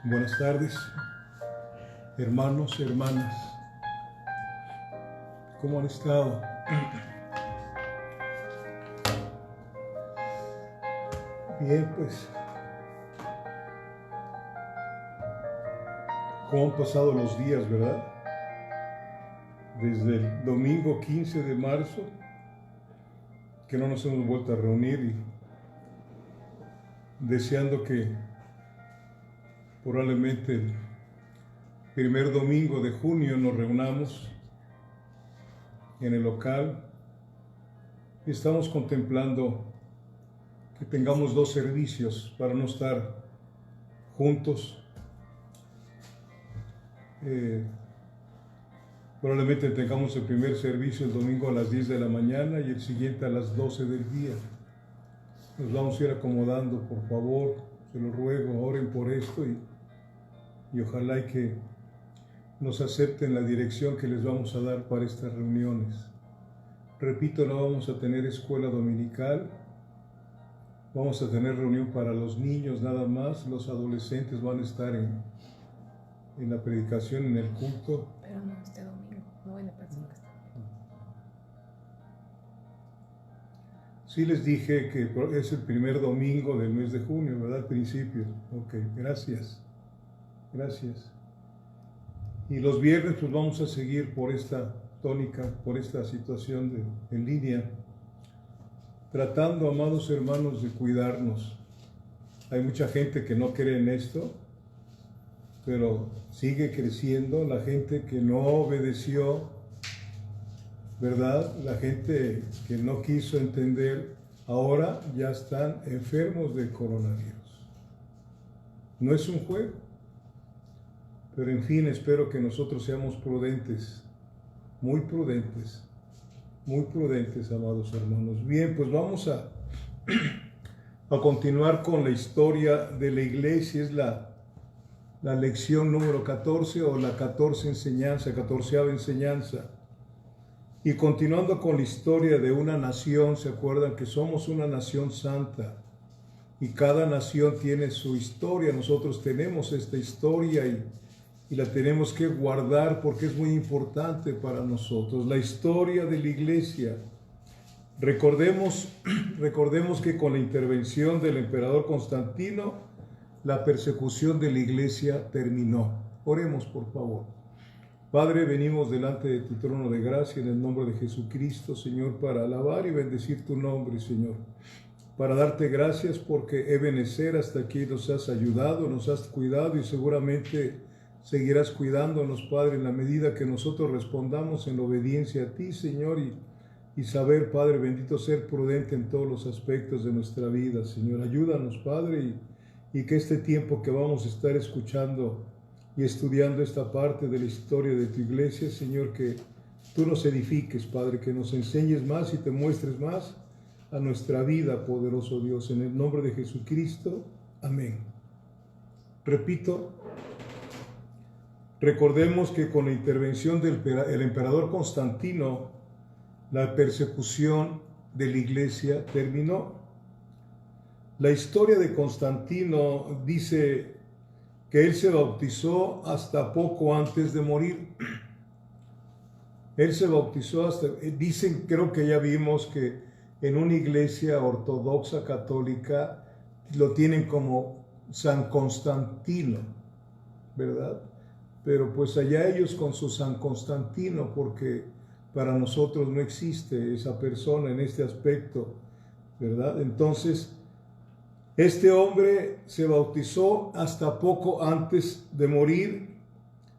Buenas tardes, hermanos, hermanas. ¿Cómo han estado? Bien, pues, ¿cómo han pasado los días, verdad? Desde el domingo 15 de marzo, que no nos hemos vuelto a reunir y deseando que probablemente el primer domingo de junio nos reunamos en el local y estamos contemplando que tengamos 2 servicios para no estar juntos. Probablemente tengamos el primer servicio el domingo a las 10 de la mañana y el siguiente a las 12 del día. Nos vamos a ir acomodando, por favor, se lo ruego, oren por esto y ojalá y que nos acepten la dirección que les vamos a dar para estas reuniones. Repito, no vamos a tener escuela dominical, vamos a tener reunión para los niños nada más, los adolescentes van a estar en la predicación, en el culto. Pero no este domingo, no en la persona que está. Sí les dije que es el primer domingo del mes de junio, ¿verdad? Al principio. Ok, gracias. Gracias. Y los viernes pues vamos a seguir por esta tónica, por esta situación en línea, tratando, amados hermanos, de cuidarnos. Hay mucha gente que no cree en esto, pero sigue creciendo. La gente que no obedeció, ¿verdad? La gente que no quiso entender, ahora ya están enfermos de coronavirus. No es un juego. Pero en fin, espero que nosotros seamos prudentes, muy prudentes, amados hermanos. Bien, pues vamos a continuar con la historia de la iglesia. Es la lección número 14 o la 14ª enseñanza. Y continuando con la historia de una nación, ¿se acuerdan que somos una nación santa? y cada nación tiene su historia. Nosotros tenemos esta historia y la tenemos que guardar porque es muy importante para nosotros. La historia de la iglesia. Recordemos que con la intervención del emperador Constantino, la persecución de la iglesia terminó. Oremos, por favor. Padre, venimos delante de tu trono de gracia en el nombre de Jesucristo, Señor, para alabar y bendecir tu nombre, Señor. Para darte gracias porque Ebenezer hasta aquí nos has ayudado, nos has cuidado y seguramente seguirás cuidándonos, Padre, en la medida que nosotros respondamos en obediencia a ti, Señor, y saber, Padre bendito, ser prudente en todos los aspectos de nuestra vida, Señor. Ayúdanos, Padre, y que este tiempo que vamos a estar escuchando y estudiando esta parte de la historia de tu iglesia, Señor, que tú nos edifiques, Padre, que nos enseñes más y te muestres más a nuestra vida, poderoso Dios, en el nombre de Jesucristo. Amén. Repito, recordemos que con la intervención del emperador Constantino, la persecución de la iglesia terminó. La historia de Constantino dice que él se bautizó hasta poco antes de morir. Él se bautizó dicen, creo que ya vimos que en una iglesia ortodoxa católica lo tienen como San Constantino, ¿verdad? Pero pues allá ellos con su San Constantino, porque para nosotros no existe esa persona en este aspecto, ¿verdad? Entonces, este hombre se bautizó hasta poco antes de morir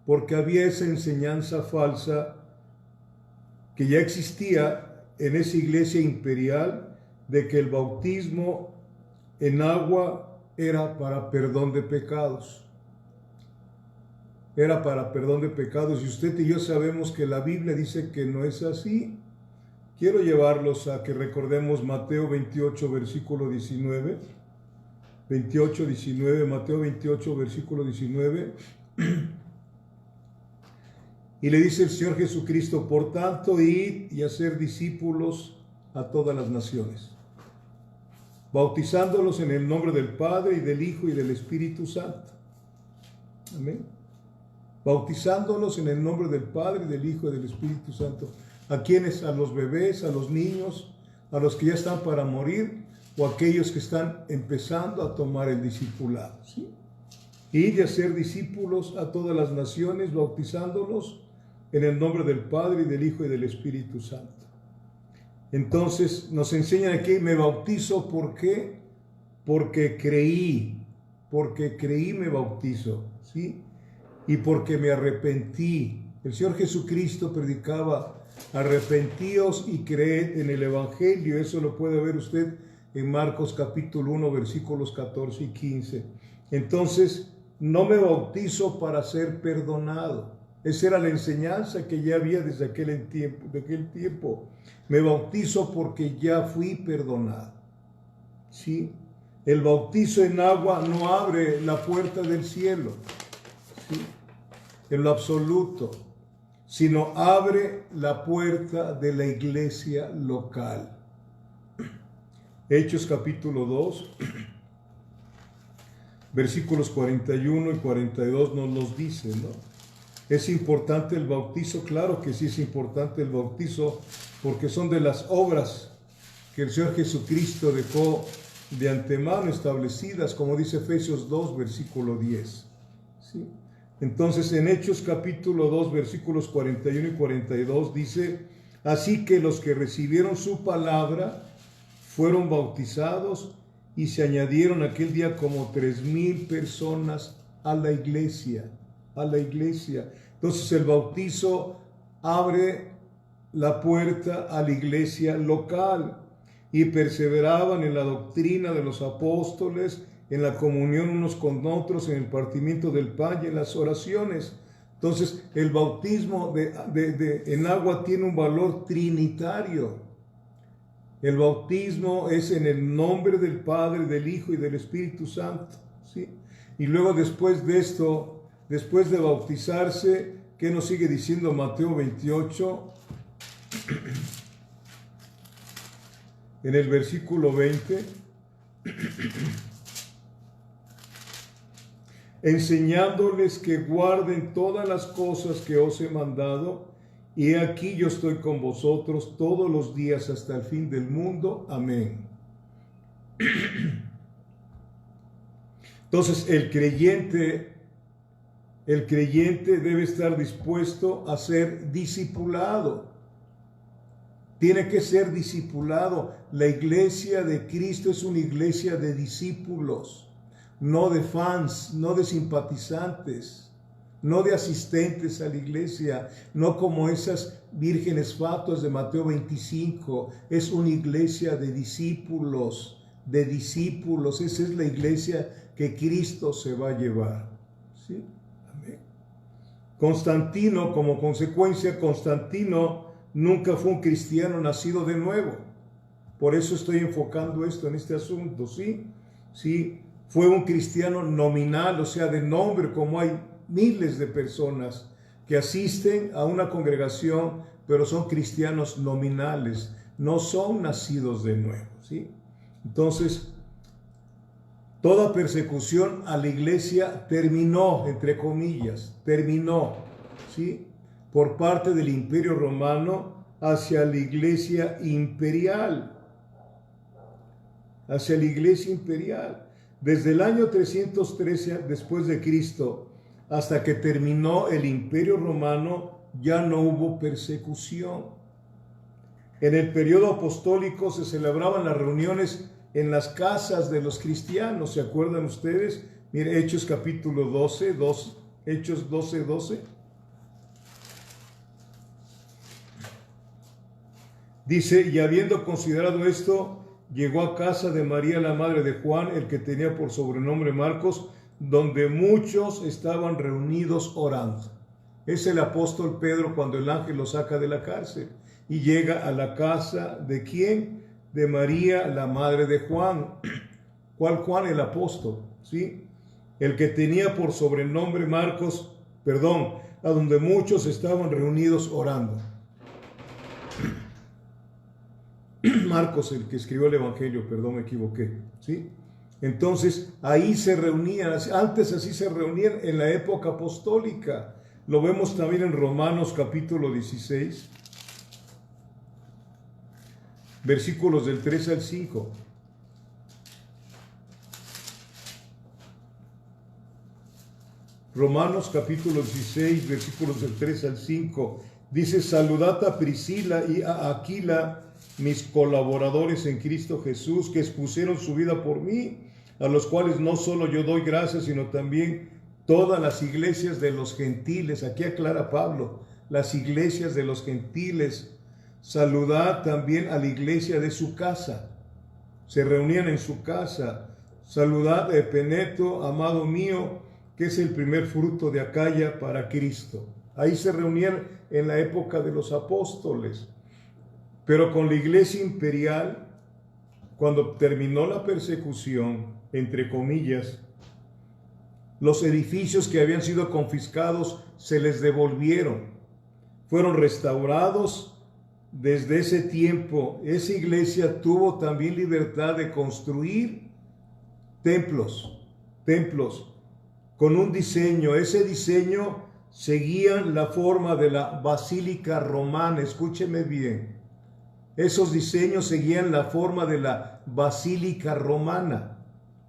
porque había esa enseñanza falsa que ya existía en esa iglesia imperial de que el bautismo en agua era para perdón de pecados. Era para perdón de pecados y usted y yo sabemos que la Biblia dice que no es así. Quiero llevarlos a que recordemos Mateo 28, versículo 19. Mateo 28, versículo 19. Y le dice el Señor Jesucristo: por tanto, id y hacer discípulos a todas las naciones, bautizándolos en el nombre del Padre y del Hijo y del Espíritu Santo. Amén. Bautizándolos en el nombre del Padre, del Hijo y del Espíritu Santo. ¿A quiénes? A los bebés, a los niños, a los que ya están para morir, o aquellos que están empezando a tomar el discipulado, ¿sí? Y de hacer discípulos a todas las naciones, bautizándolos en el nombre del Padre y del Hijo y del Espíritu Santo. Entonces nos enseñan aquí, me bautizo, ¿por qué? Porque creí me bautizo, ¿sí? Y porque me arrepentí. El Señor Jesucristo predicaba: arrepentíos y creed en el Evangelio. Eso lo puede ver usted en Marcos capítulo 1, versículos 14 y 15. Entonces, no me bautizo para ser perdonado. Esa era la enseñanza que ya había desde aquel tiempo. Me bautizo porque ya fui perdonado, ¿sí? El bautizo en agua no abre la puerta del cielo, ¿sí?, en lo absoluto, sino abre la puerta de la iglesia local. Hechos capítulo 2, versículos 41 y 42 nos los dice, ¿no? ¿Es importante el bautizo? Claro que sí es importante el bautizo, porque son de las obras que el Señor Jesucristo dejó de antemano establecidas, como dice Efesios 2, versículo 10. ¿Sí? Entonces, en Hechos capítulo 2, versículos 41 y 42 dice: así que los que recibieron su palabra fueron bautizados y se añadieron aquel día como 3,000 personas a la iglesia. Entonces el bautizo abre la puerta a la iglesia local, y perseveraban en la doctrina de los apóstoles, en la comunión unos con otros, en el partimiento del pan y en las oraciones. Entonces el bautismo en agua tiene un valor trinitario. El bautismo es en el nombre del Padre, del Hijo y del Espíritu Santo, ¿sí? Y luego después de esto, después de bautizarse, ¿qué nos sigue diciendo Mateo 28? En el versículo 20, enseñándoles que guarden todas las cosas que os he mandado, y aquí yo estoy con vosotros todos los días hasta el fin del mundo. Amén. Entonces el creyente debe estar dispuesto a ser discipulado. Tiene que ser discipulado. La iglesia de Cristo es una iglesia de discípulos, no de fans, no de simpatizantes, no de asistentes a la iglesia, no como esas vírgenes fatuas de Mateo 25. Es una iglesia de discípulos, de discípulos. Esa es la iglesia que Cristo se va a llevar. ¿Sí? Amén. Constantino, como consecuencia, Constantino nunca fue un cristiano nacido de nuevo. Por eso estoy enfocando esto en este asunto, ¿sí? Sí, fue un cristiano nominal, o sea, de nombre, como hay miles de personas que asisten a una congregación, pero son cristianos nominales, no son nacidos de nuevo, ¿sí? Entonces, toda persecución a la iglesia terminó, entre comillas, terminó, ¿sí? Por parte del Imperio Romano hacia la iglesia imperial. Hacia la iglesia imperial. Desde el año 313 después de Cristo hasta que terminó el Imperio Romano, ya no hubo persecución. En el periodo apostólico se celebraban las reuniones en las casas de los cristianos. ¿Se acuerdan ustedes? Mire, Hechos capítulo 12, Hechos 12, 12. Dice, y habiendo considerado esto, llegó a casa de María, la madre de Juan, el que tenía por sobrenombre Marcos, donde muchos estaban reunidos orando. Es el apóstol Pedro cuando el ángel lo saca de la cárcel y llega a la casa de ¿quién? De María, la madre de Juan. ¿Cuál Juan? El apóstol, ¿sí? El que tenía por sobrenombre Marcos, a donde muchos estaban reunidos orando. Marcos, el que escribió el Evangelio, me equivoqué, ¿sí? Entonces, ahí se reunían, antes así se reunían en la época apostólica. Lo vemos también en Romanos capítulo 16, versículos del 3 al 5. Romanos capítulo 16, versículos del 3 al 5. Dice, saludad a Priscila y a Aquila, mis colaboradores en Cristo Jesús, que expusieron su vida por mí, a los cuales no solo yo doy gracias, sino también todas las iglesias de los gentiles. Aquí aclara Pablo, las iglesias de los gentiles. Saludad también a la iglesia de su casa. Se reunían en su casa. Saludad a Epeneto, amado mío, que es el primer fruto de Acaya para Cristo. Ahí se reunían en la época de los apóstoles. Pero con la iglesia imperial, cuando terminó la persecución, entre comillas, los edificios que habían sido confiscados se les devolvieron. Fueron restaurados. Desde ese tiempo, esa iglesia tuvo también libertad de construir templos con un diseño. Ese diseño seguía la forma de la basílica romana. Escúcheme bien. Esos diseños seguían la forma de la basílica romana,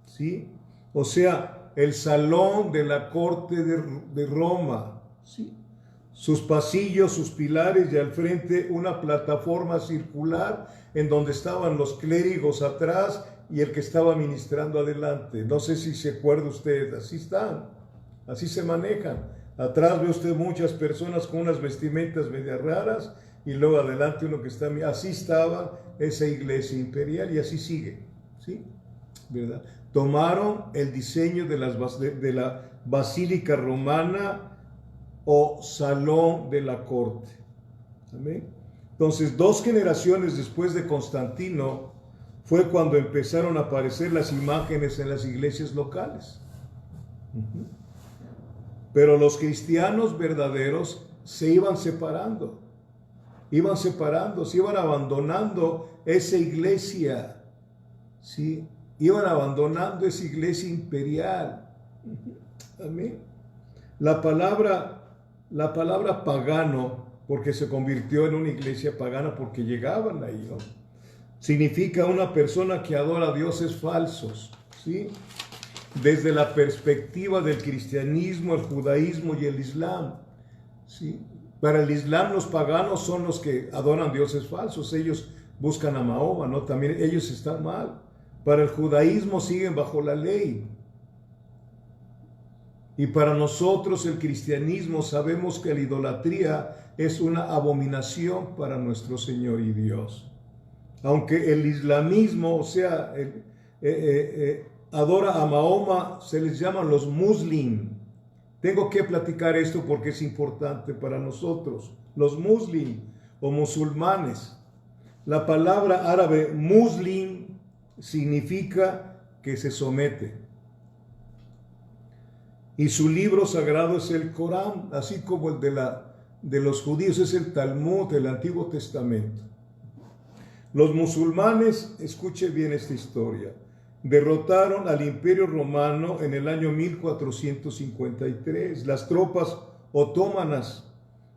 ¿sí? O sea, el salón de la corte de Roma, ¿sí? Sus pasillos, sus pilares y al frente una plataforma circular en donde estaban los clérigos atrás y el que estaba ministrando adelante. No sé si se acuerda usted, así están, así se manejan. Atrás ve usted muchas personas con unas vestimentas medias raras y luego adelante uno que está... Así estaba esa iglesia imperial y así sigue, ¿sí? ¿Verdad? Tomaron el diseño de la basílica romana o salón de la corte. ¿Amén? Entonces, 2 generaciones después de Constantino fue cuando empezaron a aparecer las imágenes en las iglesias locales. Pero los cristianos verdaderos se iban separando, se iban abandonando esa iglesia, ¿sí? Iban abandonando esa iglesia imperial. Amén. La palabra pagano, porque se convirtió en una iglesia pagana porque llegaban ahí, ¿no? Significa una persona que adora a dioses falsos, ¿sí? Desde la perspectiva del cristianismo, el judaísmo y el islam, ¿sí? Para el islam los paganos son los que adoran dioses falsos, ellos buscan a Mahoma, ¿no? También ellos están mal. Para el judaísmo siguen bajo la ley. Y para nosotros el cristianismo sabemos que la idolatría es una abominación para nuestro Señor y Dios. Aunque el islamismo, o sea, adora a Mahoma, se les llaman los muslim. Tengo que platicar esto porque es importante para nosotros. Los muslim o musulmanes. La palabra árabe muslim significa que se somete. Y su libro sagrado es el Corán, así como el de los judíos es el Talmud, el Antiguo Testamento. Los musulmanes, escuche bien esta historia, derrotaron al Imperio Romano en el año 1453. Las tropas otomanas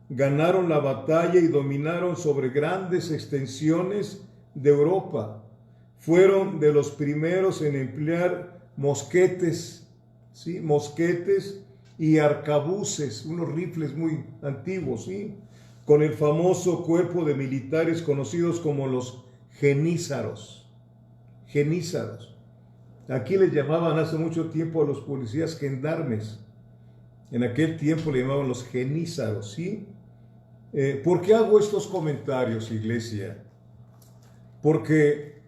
ganaron la batalla y dominaron sobre grandes extensiones de Europa. Fueron de los primeros en emplear mosquetes, ¿sí? Mosquetes y arcabuces, unos rifles muy antiguos, ¿sí? Con el famoso cuerpo de militares conocidos como los genízaros. Genízaros. Aquí les llamaban hace mucho tiempo a los policías gendarmes. En aquel tiempo le llamaban los genízaros, ¿sí? ¿Por qué hago estos comentarios, iglesia? Porque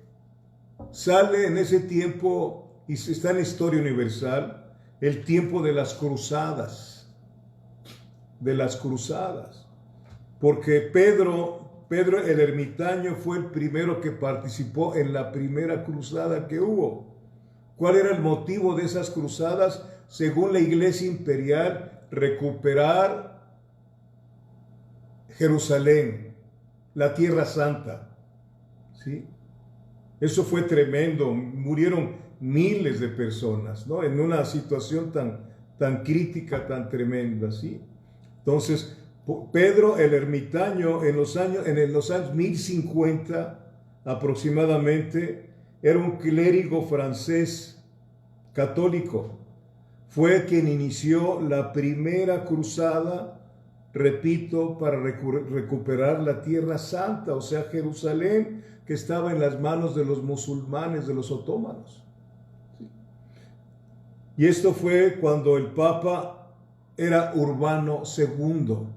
sale en ese tiempo, y está en la historia universal, el tiempo de las cruzadas. De las cruzadas. Porque Pedro el ermitaño fue el primero que participó en la primera cruzada que hubo. ¿Cuál era el motivo de esas cruzadas? Según la Iglesia Imperial, recuperar Jerusalén, la Tierra Santa. ¿Sí? Eso fue tremendo. Murieron miles de personas, ¿no? En una situación tan crítica, tan tremenda, ¿sí? Entonces, Pedro el ermitaño en los años 1050 aproximadamente era un clérigo francés católico. Fue quien inició la primera cruzada, repito, para recuperar la Tierra Santa, o sea, Jerusalén, que estaba en las manos de los musulmanes, de los otomanos. ¿Sí? Y esto fue cuando el Papa era Urbano II.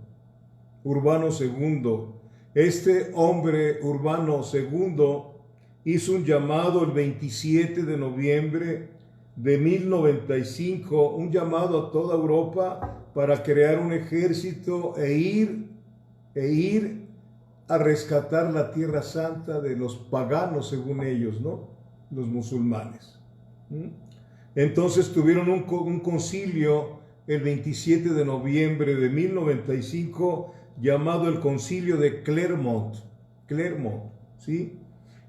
Urbano II. Este hombre, Urbano II, hizo un llamado el 27 de noviembre de 1095, un llamado a toda Europa para crear un ejército e ir a rescatar la Tierra Santa de los paganos, según ellos, ¿no? Los musulmanes. Entonces tuvieron un concilio el 27 de noviembre de 1095 llamado el Concilio de Clermont, ¿sí?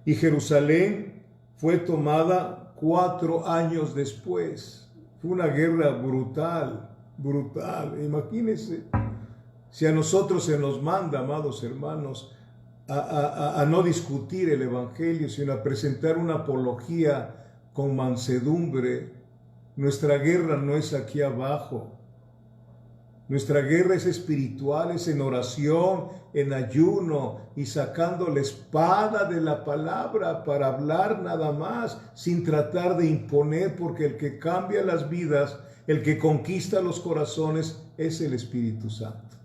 Y Jerusalén fue tomada 4 años después. Fue una guerra brutal. Imagínense, si a nosotros se nos manda, amados hermanos, a no discutir el Evangelio, sino a presentar una apología con mansedumbre, nuestra guerra no es aquí abajo. Nuestra guerra es espiritual, es en oración, en ayuno y sacando la espada de la palabra para hablar nada más, sin tratar de imponer, porque el que cambia las vidas, el que conquista los corazones es el Espíritu Santo.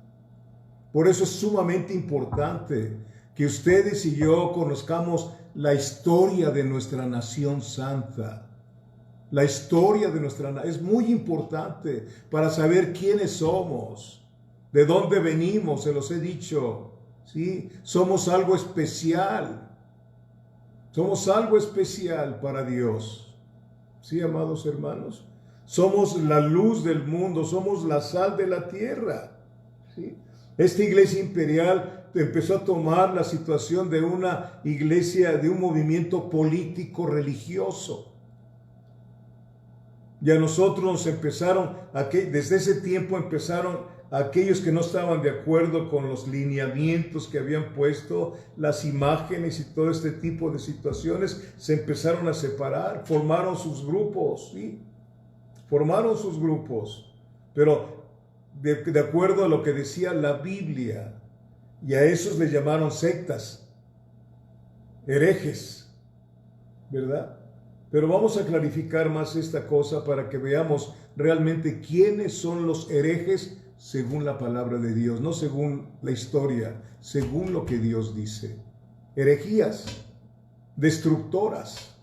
Por eso es sumamente importante que ustedes y yo conozcamos la historia de nuestra nación santa. La historia de nuestra nación es muy importante para saber quiénes somos, de dónde venimos, se los he dicho, ¿sí? Somos algo especial. Somos algo especial para Dios. ¿Sí, amados hermanos? Somos la luz del mundo, somos la sal de la tierra. ¿Sí? Esta iglesia imperial empezó a tomar la situación de una iglesia, de un movimiento político religioso. Y a nosotros nos empezaron, desde ese tiempo empezaron aquellos que no estaban de acuerdo con los lineamientos que habían puesto, las imágenes y todo este tipo de situaciones, se empezaron a separar, formaron sus grupos, ¿sí? Formaron sus grupos, pero de acuerdo a lo que decía la Biblia, y a esos les llamaron sectas, herejes, ¿verdad? Pero vamos a clarificar más esta cosa para que veamos realmente quiénes son los herejes según la palabra de Dios, no según la historia, según lo que Dios dice. Herejías, destructoras,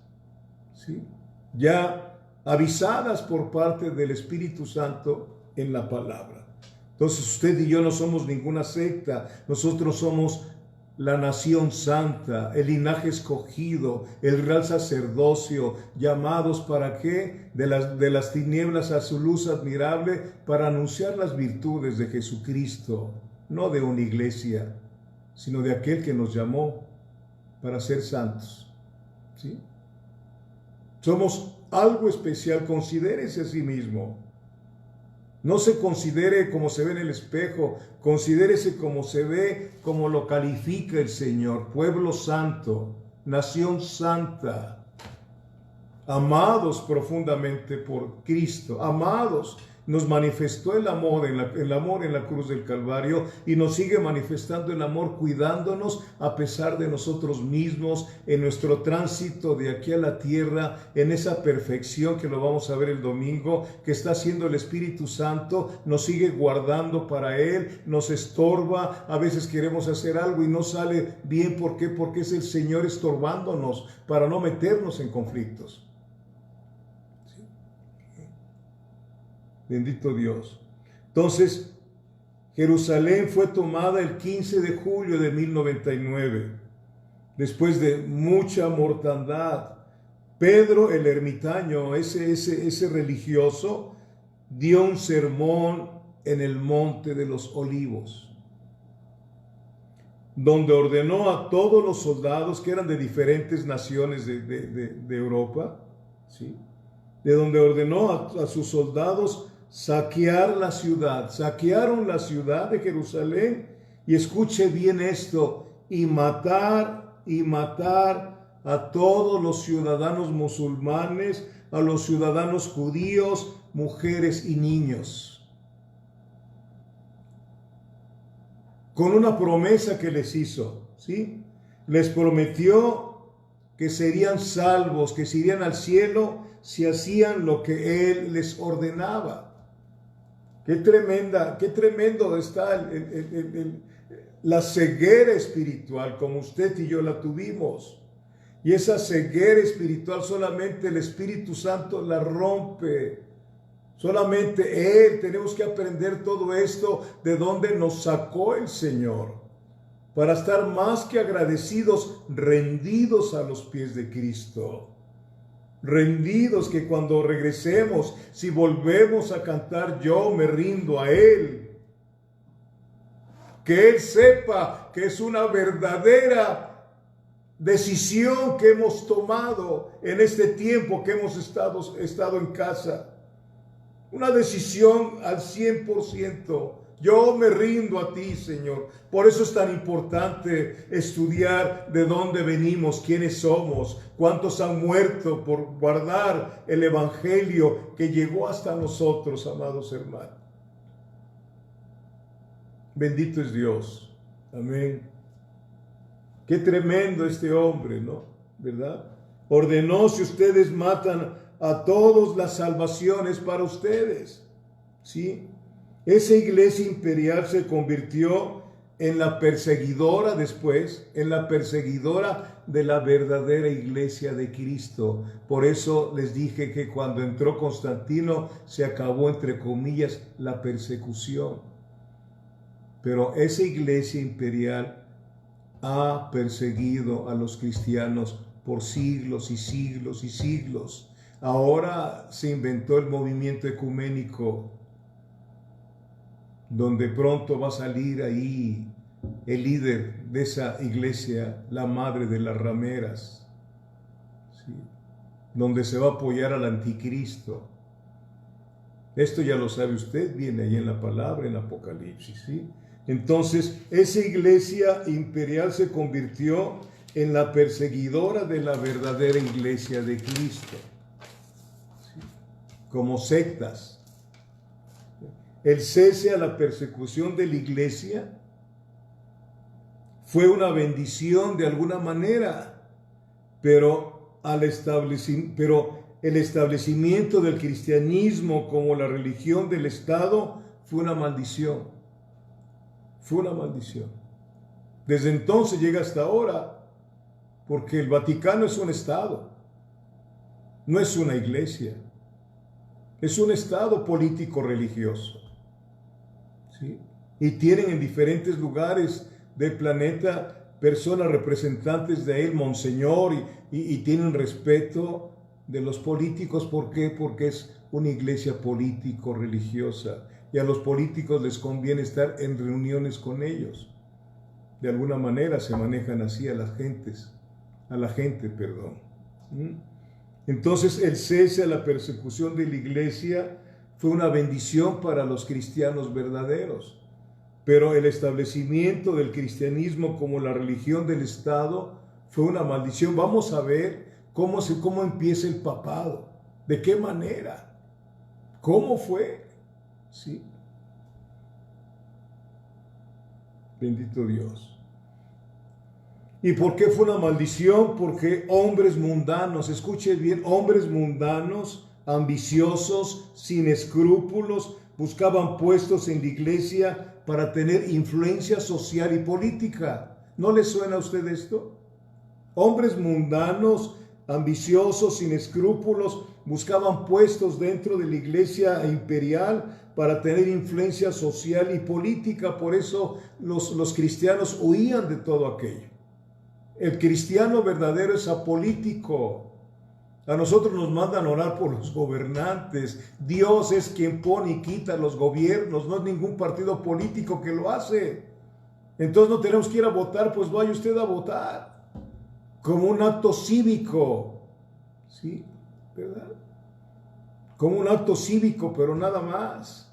¿sí? Ya avisadas por parte del Espíritu Santo en la palabra. Entonces usted y yo no somos ninguna secta, nosotros somos la nación santa, el linaje escogido, el real sacerdocio, llamados ¿para qué? De las tinieblas a su luz admirable, para anunciar las virtudes de Jesucristo, no de una iglesia, sino de aquel que nos llamó para ser santos, ¿sí? Somos algo especial, considérese a sí mismo. No se considere como se ve en el espejo, considérese como se ve, como lo califica el Señor, pueblo santo, nación santa, amados profundamente por Cristo, amados. Nos manifestó el amor en la cruz del Calvario y nos sigue manifestando el amor cuidándonos a pesar de nosotros mismos en nuestro tránsito de aquí a la tierra, en esa perfección que lo vamos a ver el domingo, que está haciendo el Espíritu Santo, nos sigue guardando para Él, nos estorba, a veces queremos hacer algo y no sale bien. ¿Por qué? Porque es el Señor estorbándonos para no meternos en conflictos. Bendito Dios. Entonces, Jerusalén fue tomada el 15 de julio de 1099, después de mucha mortandad. Pedro el ermitaño, ese religioso, dio un sermón en el Monte de los Olivos, donde ordenó a todos los soldados que eran de diferentes naciones de Europa, ¿sí? De donde ordenó a sus soldados saquear la ciudad. Saquearon la ciudad de Jerusalén y escuche bien esto, y matar a todos los ciudadanos musulmanes, a los ciudadanos judíos, mujeres y niños. Con una promesa que les hizo, ¿sí? Les prometió que serían salvos, que se irían al cielo si hacían lo que Él les ordenaba. Qué tremendo está la ceguera espiritual, como usted y yo la tuvimos. Y esa ceguera espiritual solamente el Espíritu Santo la rompe. Solamente Él. Tenemos que aprender todo esto de donde nos sacó el Señor, para estar más que agradecidos, rendidos a los pies de Cristo. Rendidos, que cuando regresemos, si volvemos a cantar yo me rindo a Él, que Él sepa que es una verdadera decisión que hemos tomado en este tiempo que hemos estado en casa. Una decisión al 100%. Yo me rindo a ti, Señor. Por eso es tan importante estudiar de dónde venimos, quiénes somos, cuántos han muerto por guardar el evangelio que llegó hasta nosotros, amados hermanos. Bendito es Dios. Amén. Qué tremendo este hombre, ¿no? ¿Verdad? Ordenó, si ustedes matan a todos, la salvación es para ustedes. ¿Sí? Esa iglesia imperial se convirtió en la perseguidora después, en la perseguidora de la verdadera iglesia de Cristo. Por eso les dije que cuando entró Constantino se acabó, entre comillas, la persecución. Pero esa iglesia imperial ha perseguido a los cristianos por siglos y siglos y siglos. Ahora se inventó el movimiento ecuménico, donde pronto va a salir ahí el líder de esa iglesia, la madre de las rameras, ¿sí? Donde se va a apoyar al anticristo. Esto ya lo sabe usted, viene ahí en la palabra, en Apocalipsis, ¿sí? Entonces, esa iglesia imperial se convirtió en la perseguidora de la verdadera iglesia de Cristo, ¿sí? Como sectas. El cese a la persecución de la iglesia fue una bendición de alguna manera, pero el establecimiento del cristianismo como la religión del Estado fue una maldición. Fue una maldición. Desde entonces llega hasta ahora, porque el Vaticano es un Estado, no es una iglesia, es un Estado político religioso, ¿sí? Y tienen en diferentes lugares del planeta personas representantes de él, monseñor, y tienen respeto de los políticos. ¿Por qué? Porque es una iglesia político-religiosa y a los políticos les conviene estar en reuniones con ellos. De alguna manera se manejan así a la gente. Entonces el cese a la persecución de la iglesia fue una bendición para los cristianos verdaderos, pero el establecimiento del cristianismo como la religión del Estado fue una maldición. Vamos a ver cómo empieza el papado, de qué manera, cómo fue, ¿sí? Bendito Dios. ¿Y por qué fue una maldición? Porque hombres mundanos, escuche bien, hombres mundanos, ambiciosos, sin escrúpulos, buscaban puestos en la iglesia para tener influencia social y política. ¿No le suena a usted esto? Hombres mundanos, ambiciosos, sin escrúpulos, buscaban puestos dentro de la iglesia imperial para tener influencia social y política. Por eso los cristianos huían de todo aquello. El cristiano verdadero es apolítico. A nosotros nos mandan orar por los gobernantes. Dios es quien pone y quita los gobiernos, no es ningún partido político que lo hace. Entonces no tenemos que ir a votar, pues vaya usted a votar como un acto cívico, ¿sí? ¿Verdad? Como un acto cívico, pero nada más.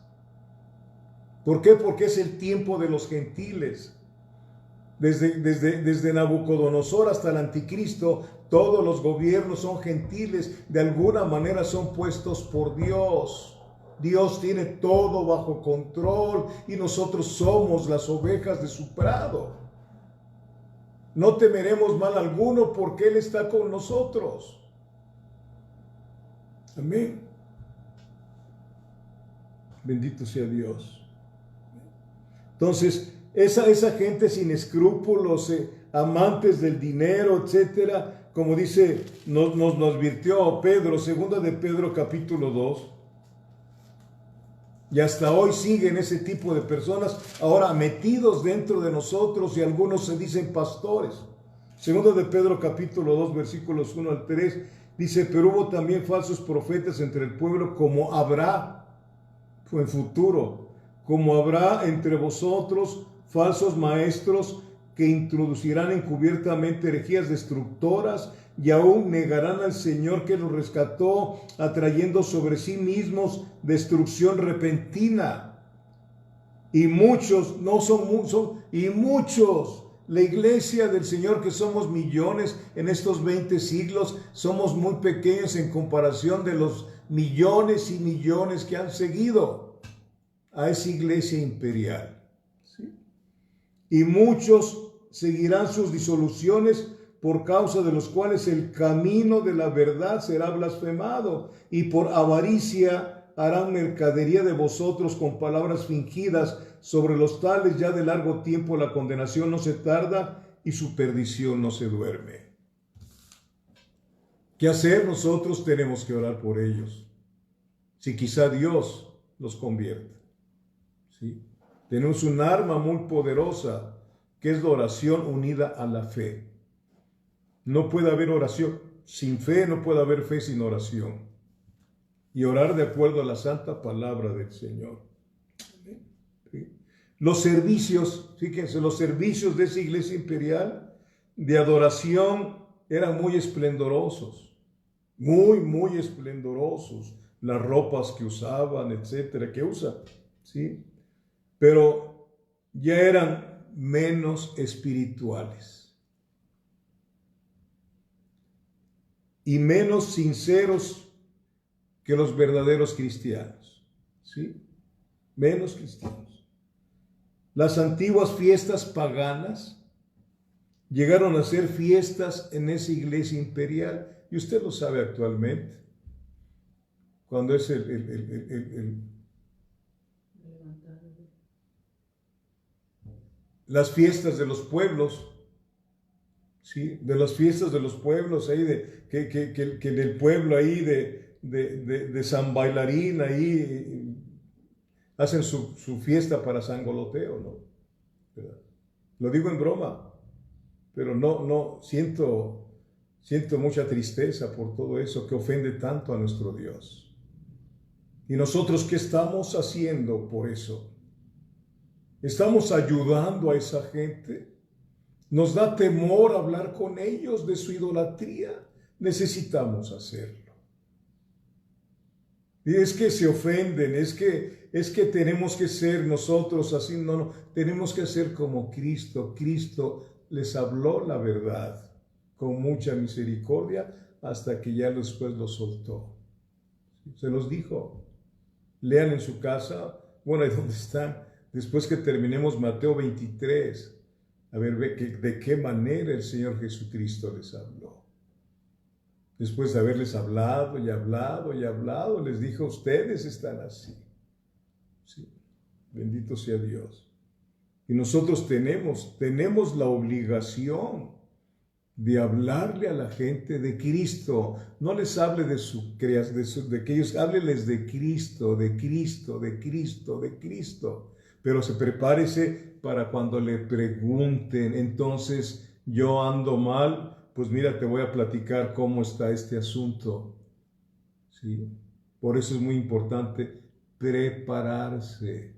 ¿Por qué? Porque es el tiempo de los gentiles. Desde Nabucodonosor hasta el anticristo, todos los gobiernos son gentiles, de alguna manera son puestos por Dios. Dios tiene todo bajo control y nosotros somos las ovejas de su prado. No temeremos mal alguno porque Él está con nosotros. Amén. Bendito sea Dios. Entonces, esa gente sin escrúpulos, amantes del dinero, etcétera, como dice, nos advirtió Pedro, segunda de Pedro capítulo 2, y hasta hoy siguen ese tipo de personas, ahora metidos dentro de nosotros, y algunos se dicen pastores. Segunda de Pedro capítulo 2, versículos 1 al 3, dice, pero hubo también falsos profetas entre el pueblo, como habrá, fue en futuro, como habrá entre vosotros falsos maestros que introducirán encubiertamente herejías destructoras y aún negarán al Señor que los rescató, atrayendo sobre sí mismos destrucción repentina. Y muchos, la iglesia del Señor, que somos millones en estos 20 siglos, somos muy pequeños en comparación de los millones y millones que han seguido a esa iglesia imperial. ¿Sí? Y muchos seguirán sus disoluciones, por causa de los cuales el camino de la verdad será blasfemado, y por avaricia harán mercadería de vosotros con palabras fingidas. Sobre los tales ya de largo tiempo la condenación no se tarda y su perdición no se duerme. ¿Qué hacer? Nosotros tenemos que orar por ellos, si quizá Dios los convierte. ¿Sí? Tenemos un arma muy poderosa, que es la oración unida a la fe. No puede haber oración sin fe, no puede haber fe sin oración. Y orar de acuerdo a la santa palabra del Señor. ¿Sí? Los servicios, fíjense, los servicios de esa iglesia imperial de adoración eran muy esplendorosos, muy esplendorosos. las ropas que usaban, etcétera, que usan, ¿sí? Pero ya eran menos espirituales y menos sinceros que los verdaderos cristianos, ¿sí? Menos cristianos. Las antiguas fiestas paganas llegaron a ser fiestas en esa iglesia imperial, y usted lo sabe actualmente, cuando es las fiestas de los pueblos, ¿sí? De las fiestas de los pueblos, ahí que en el pueblo ahí de San Bailarín, ahí hacen su fiesta para San Goloteo, ¿no? ¿Verdad? Lo digo en broma, pero no, siento mucha tristeza por todo eso que ofende tanto a nuestro Dios. ¿Y nosotros qué estamos haciendo por eso? ¿Estamos ayudando a esa gente? ¿Nos da temor hablar con ellos de su idolatría? Necesitamos hacerlo. Y es que se ofenden, es que tenemos que ser nosotros así, no, tenemos que ser como Cristo. Cristo les habló la verdad con mucha misericordia hasta que ya después lo soltó. Se los dijo. Lean en su casa, bueno, ahí donde están, después que terminemos Mateo 23, a ver de qué manera el Señor Jesucristo les habló. Después de haberles hablado y hablado y hablado, les dijo, ustedes están así. Sí. Bendito sea Dios. Y nosotros tenemos la obligación de hablarle a la gente de Cristo. No les hable de que ellos, hábleles de Cristo, de Cristo, de Cristo, de Cristo. Pero prepárese para cuando le pregunten, entonces yo ando mal, pues mira, te voy a platicar cómo está este asunto. ¿Sí? Por eso es muy importante prepararse.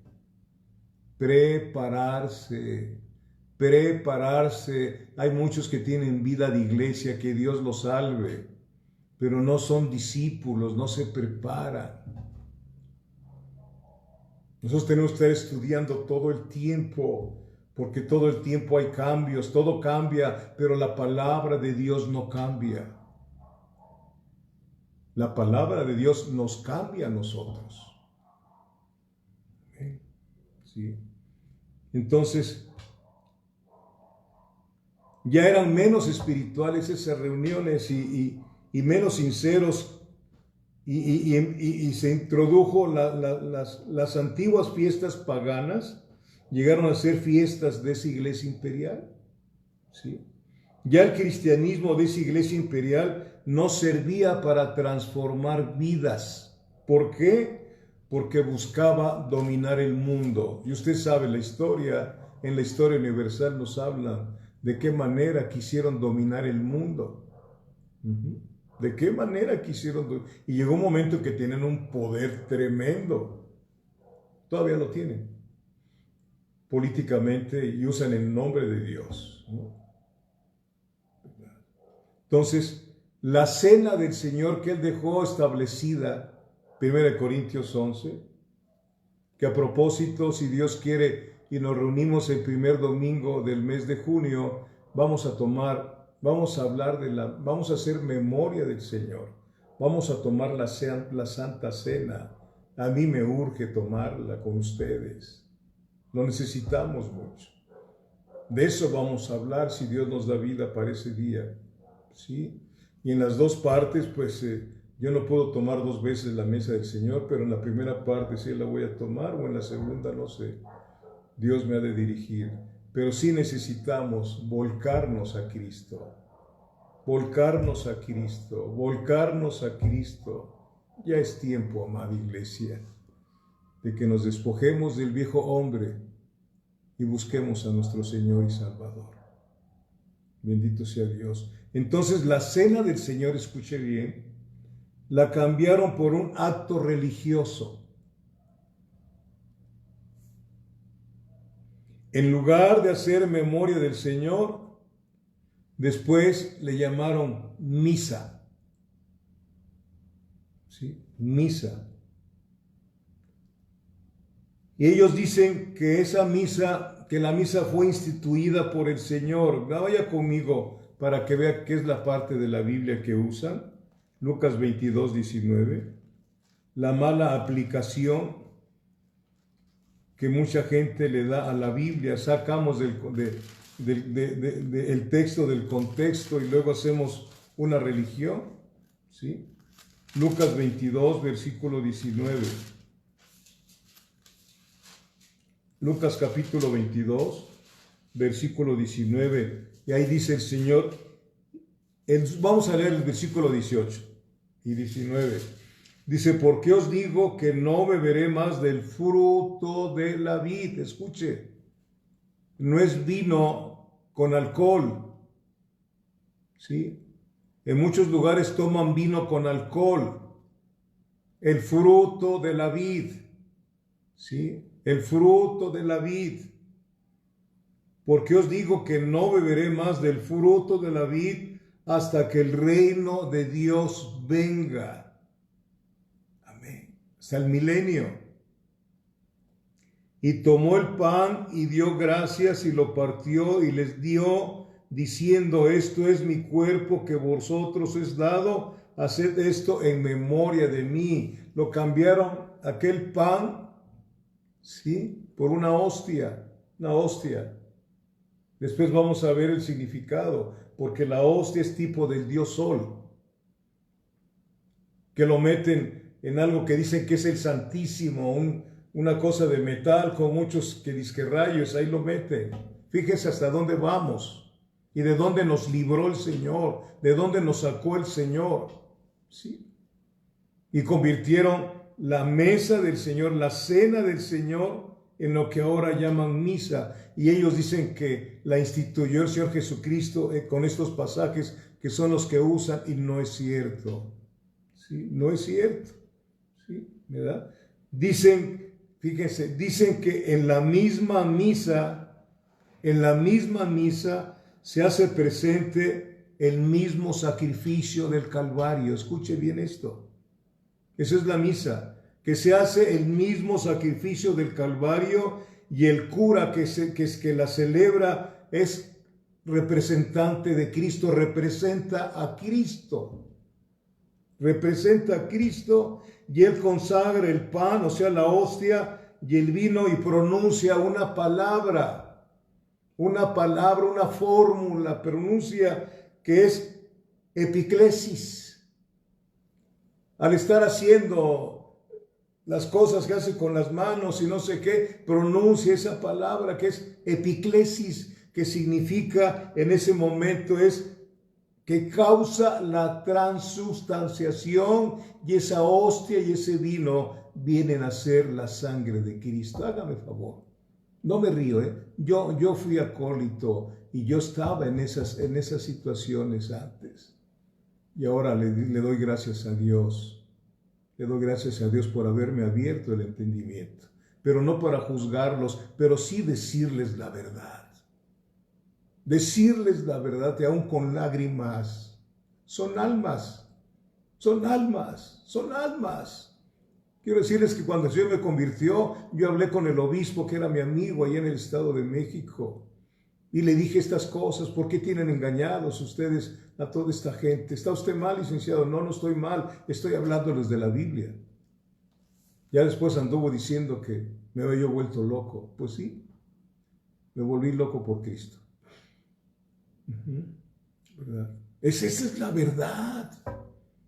Hay muchos que tienen vida de iglesia, que Dios los salve, pero no son discípulos, no se preparan. Nosotros tenemos que estar estudiando todo el tiempo, porque todo el tiempo hay cambios, todo cambia, pero la palabra de Dios no cambia. La palabra de Dios nos cambia a nosotros. ¿Sí? Entonces, ya eran menos espirituales esas reuniones y menos sinceros, y se introdujo las antiguas fiestas paganas, llegaron a ser fiestas de esa iglesia imperial. ¿Sí? Ya el cristianismo de esa iglesia imperial no servía para transformar vidas. ¿Por qué? Porque buscaba dominar el mundo. Y usted sabe la historia, en la historia universal nos hablan de qué manera quisieron dominar el mundo. ¿De qué manera quisieron? Y llegó un momento que tienen un poder tremendo. Todavía lo tienen. Políticamente, y usan el nombre de Dios, ¿no? Entonces, la cena del Señor que Él dejó establecida, 1 Corintios 11, que a propósito, si Dios quiere, y nos reunimos el primer domingo del mes de junio, vamos a hablar vamos a hacer memoria del Señor, vamos a tomar la Santa Cena. A mí me urge tomarla con ustedes, lo necesitamos mucho. De eso vamos a hablar si Dios nos da vida para ese día, ¿sí? Y en las dos partes, pues yo no puedo tomar dos veces la mesa del Señor, pero en la primera parte sí la voy a tomar, o en la segunda no sé. Dios me ha de dirigir. Pero sí necesitamos volcarnos a Cristo. Volcarnos a Cristo. Volcarnos a Cristo. Ya es tiempo, amada iglesia, de que nos despojemos del viejo hombre y busquemos a nuestro Señor y Salvador. Bendito sea Dios. Entonces la cena del Señor, escuche bien, la cambiaron por un acto religioso. En lugar de hacer memoria del Señor, después le llamaron misa. ¿sí? Misa. Y ellos dicen que que la misa fue instituida por el Señor. Vaya conmigo para que vea qué es la parte de la Biblia que usan. Lucas 22, 19. La mala aplicación que mucha gente le da a la Biblia. Sacamos el texto del contexto y luego hacemos una religión. ¿Sí? Lucas 22, versículo 19. Lucas capítulo 22, versículo 19, y ahí dice el Señor, vamos a leer el versículo 18 y 19, dice, porque os digo que no beberé más del fruto de la vid, escuche, no es vino con alcohol, ¿sí? En muchos lugares toman vino con alcohol, el fruto de la vid, ¿sí? El fruto de la vid. Porque os digo que no beberé más del fruto de la vid hasta que el reino de Dios venga. Amén. Hasta el milenio. Y tomó el pan y dio gracias y lo partió y les dio, diciendo, esto es mi cuerpo que vosotros es dado, haced esto en memoria de mí. Lo cambiaron aquel pan, ¿sí? Por una hostia. Después vamos a ver el significado, porque la hostia es tipo del dios Sol, que lo meten en algo que dicen que es el Santísimo, una cosa de metal con muchos que disque rayos, ahí lo meten. Fíjense hasta dónde vamos y de dónde nos libró el Señor, de dónde nos sacó el Señor, ¿sí? Y convirtieron la mesa del Señor, la cena del Señor, en lo que ahora llaman misa. Y ellos dicen que la instituyó el Señor Jesucristo con estos pasajes que son los que usan, y no es cierto. ¿Sí? No es cierto. ¿Sí? ¿Verdad? Dicen, fíjense, dicen que en la misma misa se hace presente el mismo sacrificio del Calvario. Escuche bien esto. Esa es la misa, que se hace el mismo sacrificio del Calvario, y el cura que la celebra es representante de Cristo, representa a Cristo, y él consagra el pan, o sea, la hostia y el vino, y pronuncia una palabra, una fórmula, pronuncia que es epiclesis. Al estar haciendo las cosas que hace con las manos y no sé qué, pronuncia esa palabra que es epiclesis, que significa en ese momento es que causa la transustanciación, y esa hostia y ese vino vienen a ser la sangre de Cristo. Hágame favor, no me río, yo fui acólito y yo estaba en esas situaciones antes. Y ahora le doy gracias a Dios. Le doy gracias a Dios por haberme abierto el entendimiento. Pero no para juzgarlos, pero sí decirles la verdad. Decirles la verdad, y aún con lágrimas. Son almas. Quiero decirles que cuando el Señor me convirtió, yo hablé con el obispo, que era mi amigo allá en el Estado de México. Y le dije estas cosas. ¿Por qué tienen engañados ustedes a toda esta gente? ¿Está usted mal, licenciado? No estoy mal. Estoy hablándoles de la Biblia. Ya después anduvo diciendo que me había yo vuelto loco. Pues sí, me volví loco por Cristo. ¿Verdad? Esa es la verdad.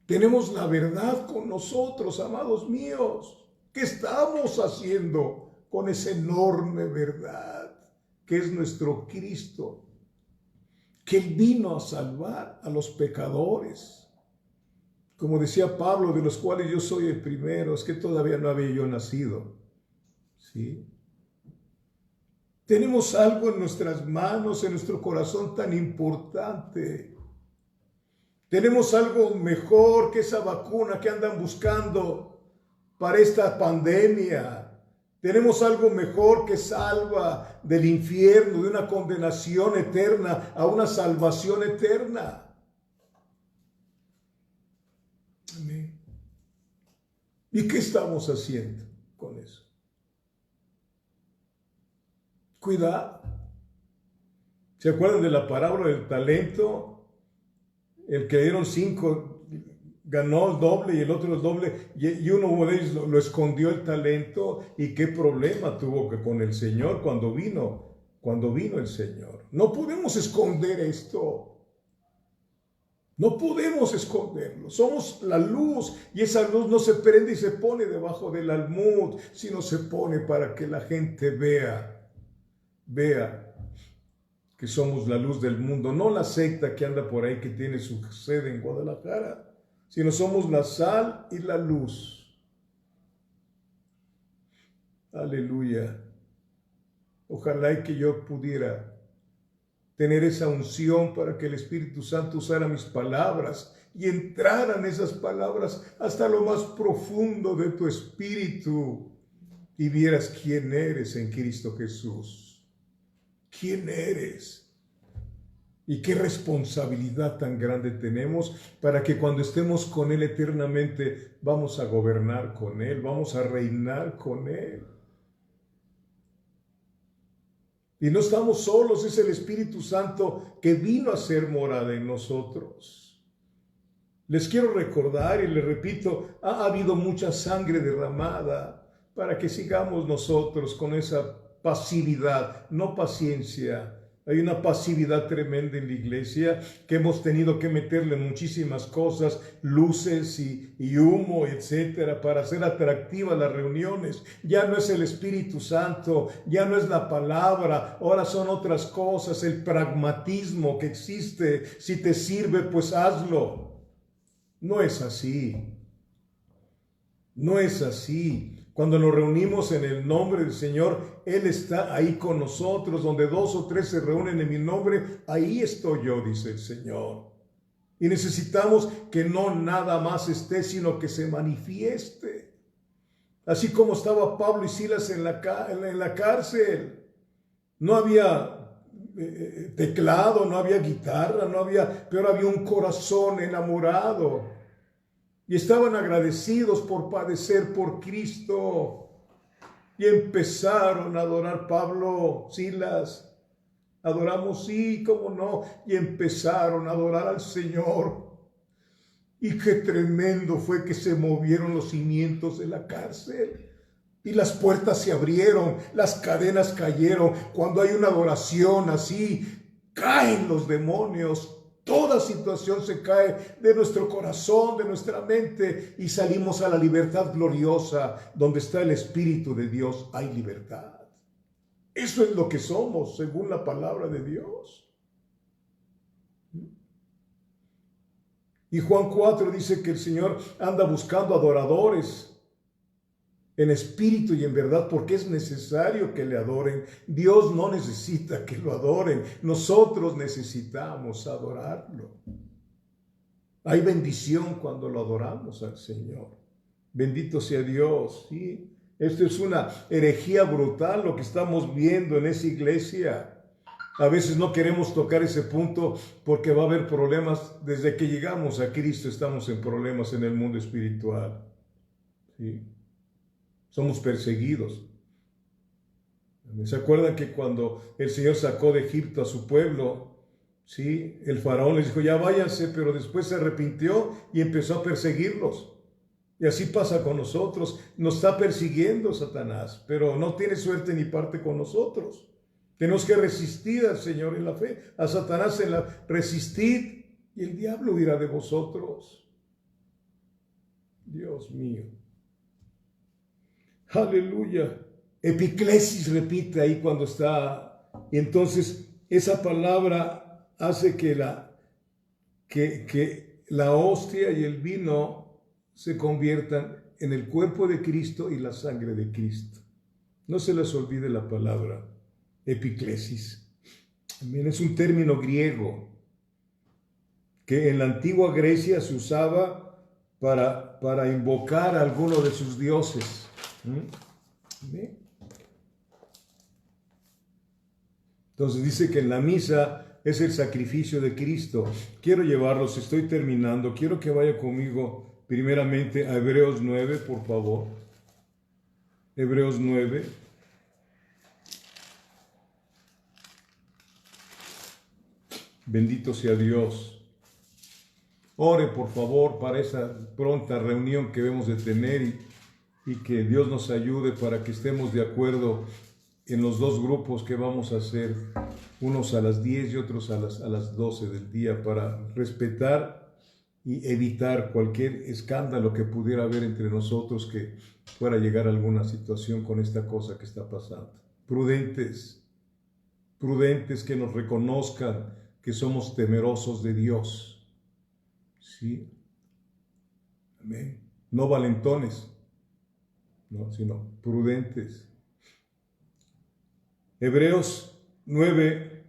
Tenemos la verdad con nosotros, amados míos. ¿Qué estamos haciendo con esa enorme verdad que es nuestro Cristo? Que Él vino a salvar a los pecadores. Como decía Pablo, de los cuales yo soy el primero, es que todavía no había yo nacido. ¿Sí? Tenemos algo en nuestras manos, en nuestro corazón tan importante. Tenemos algo mejor que esa vacuna que andan buscando para esta pandemia. Tenemos algo mejor que salva del infierno, de una condenación eterna a una salvación eterna. Amén. ¿Y qué estamos haciendo con eso? Cuidado. ¿Se acuerdan de la parábola del talento? El que dieron 5 ganó el doble y el otro el doble, y uno de ellos lo escondió el talento. ¿Y qué problema tuvo con el Señor cuando vino el Señor? No podemos esconder esto. No podemos esconderlo. Somos la luz, y esa luz no se prende y se pone debajo del almud, sino se pone para que la gente vea que somos la luz del mundo. No la secta que anda por ahí, que tiene su sede en Guadalajara, sino somos la sal y la luz. Aleluya. Ojalá y que yo pudiera tener esa unción para que el Espíritu Santo usara mis palabras y entraran esas palabras hasta lo más profundo de tu espíritu y vieras quién eres en Cristo Jesús. ¿Quién eres? Y qué responsabilidad tan grande tenemos para que cuando estemos con Él eternamente vamos a gobernar con Él, vamos a reinar con Él. Y no estamos solos, es el Espíritu Santo que vino a ser morada en nosotros. Les quiero recordar y les repito, ha habido mucha sangre derramada para que sigamos nosotros con esa pasividad, no paciencia. Hay una pasividad tremenda en la iglesia que hemos tenido que meterle muchísimas cosas, luces y humo, etcétera, para hacer atractivas las reuniones. Ya no es el Espíritu Santo, ya no es la palabra, ahora son otras cosas, el pragmatismo que existe. Si te sirve, pues hazlo. No es así. No es así. Cuando nos reunimos en el nombre del Señor, Él está ahí con nosotros. Donde 2 o 3 se reúnen en mi nombre, ahí estoy yo, dice el Señor. Y necesitamos que no nada más esté, sino que se manifieste. Así como estaba Pablo y Silas en la cárcel. No había teclado, no había guitarra, pero había un corazón enamorado. Y estaban agradecidos por padecer por Cristo. Y empezaron a adorar. Pablo, Silas, adoramos, sí, cómo no. Y empezaron a adorar al Señor. Y qué tremendo fue que se movieron los cimientos de la cárcel. Y las puertas se abrieron, las cadenas cayeron. Cuando hay una adoración así, caen los demonios. Toda situación se cae de nuestro corazón, de nuestra mente, y salimos a la libertad gloriosa. Donde está el Espíritu de Dios hay libertad. Eso es lo que somos, según la palabra de Dios. Y Juan 4 dice que el Señor anda buscando adoradores en espíritu y en verdad, porque es necesario que le adoren. Dios no necesita que lo adoren, nosotros necesitamos adorarlo. Hay bendición cuando lo adoramos al Señor. Bendito sea Dios, ¿sí? Esto es una herejía brutal lo que estamos viendo en esa iglesia. A veces no queremos tocar ese punto porque va a haber problemas. Desde que llegamos a Cristo estamos en problemas en el mundo espiritual, ¿sí? Somos perseguidos. ¿Se acuerdan que cuando el Señor sacó de Egipto a su pueblo, sí, el faraón les dijo, ya váyanse, pero después se arrepintió y empezó a perseguirlos? Y así pasa con nosotros. Nos está persiguiendo Satanás, pero no tiene suerte ni parte con nosotros. Tenemos que resistir al Señor en la fe, a Satanás en la resistid, y el diablo huirá de vosotros. Dios mío. Aleluya. Epiclesis repite ahí cuando está. Y entonces esa palabra hace que la hostia y el vino se conviertan en el cuerpo de Cristo y la sangre de Cristo. No se les olvide la palabra epiclesis. También es un término griego que en la antigua Grecia se usaba para invocar a alguno de sus dioses. Entonces dice que en la misa es el sacrificio de Cristo. Quiero llevarlos, estoy terminando, quiero que vaya conmigo primeramente a Hebreos 9, por favor. Hebreos 9. Bendito sea Dios. Ore, por favor, para esa pronta reunión que debemos de tener y que Dios nos ayude para que estemos de acuerdo en los dos grupos que vamos a hacer, unos a las 10 y otros a las 12 del día, para respetar y evitar cualquier escándalo que pudiera haber entre nosotros que fuera a llegar a alguna situación con esta cosa que está pasando. Prudentes, que nos reconozcan que somos temerosos de Dios. Sí. Amén. No valentones, no, sino prudentes. Hebreos 9,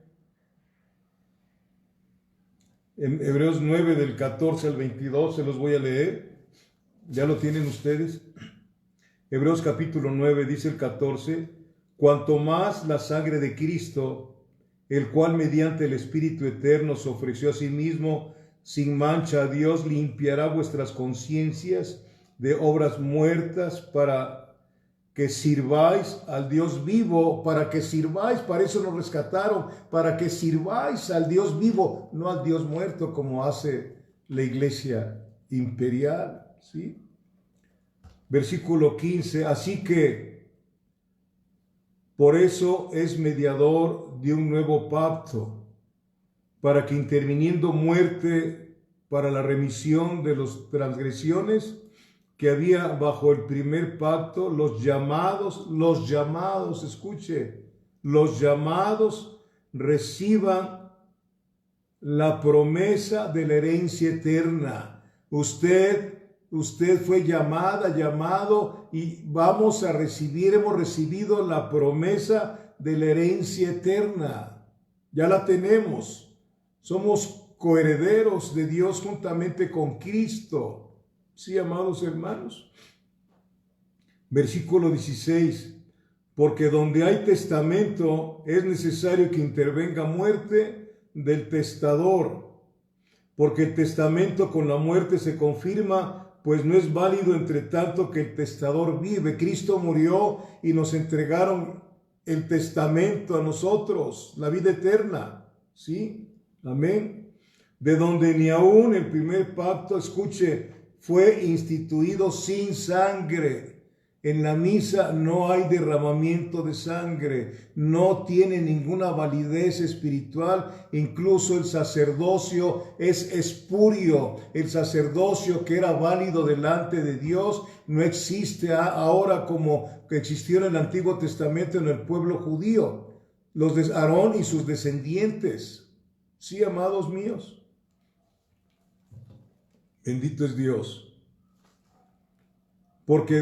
en Hebreos 9 del 14 al 22, se los voy a leer. ¿Ya lo tienen ustedes? Hebreos capítulo 9 dice el 14, cuanto más la sangre de Cristo, el cual mediante el Espíritu Eterno se ofreció a sí mismo sin mancha a Dios, limpiará vuestras conciencias de obras muertas para que sirváis al Dios vivo, para eso nos rescataron, para que sirváis al Dios vivo, no al Dios muerto como hace la iglesia imperial, ¿sí? Versículo 15, así que por eso es mediador de un nuevo pacto, para que interviniendo muerte para la remisión de las transgresiones que había bajo el primer pacto, los llamados, escuche, los llamados reciban la promesa de la herencia eterna. Usted fue llamado y hemos recibido la promesa de la herencia eterna. Ya la tenemos. Somos coherederos de Dios juntamente con Cristo. Sí, amados hermanos. Versículo 16. Porque donde hay testamento es necesario que intervenga muerte del testador. Porque el testamento con la muerte se confirma, pues no es válido entre tanto que el testador vive. Cristo murió y nos entregaron el testamento a nosotros, la vida eterna. ¿Sí? Amén. De donde ni aún el primer pacto, escuche, fue instituido sin sangre. En la misa no hay derramamiento de sangre, no tiene ninguna validez espiritual, incluso el sacerdocio es espurio. El sacerdocio que era válido delante de Dios no existe ahora como que existió en el Antiguo Testamento en el pueblo judío, los de Aarón y sus descendientes. Sí, amados míos. Bendito es Dios. Porque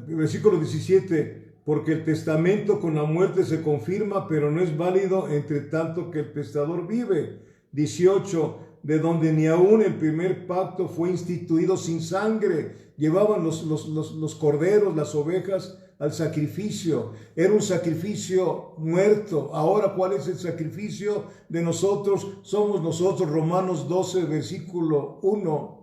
versículo 17, porque el testamento con la muerte se confirma, pero no es válido entre tanto que el testador vive. 18, de donde ni aún el primer pacto fue instituido sin sangre. Llevaban los corderos, las ovejas al sacrificio. Era un sacrificio muerto. Ahora, ¿cuál es el sacrificio de nosotros? Somos nosotros. Romanos 12, versículo 1.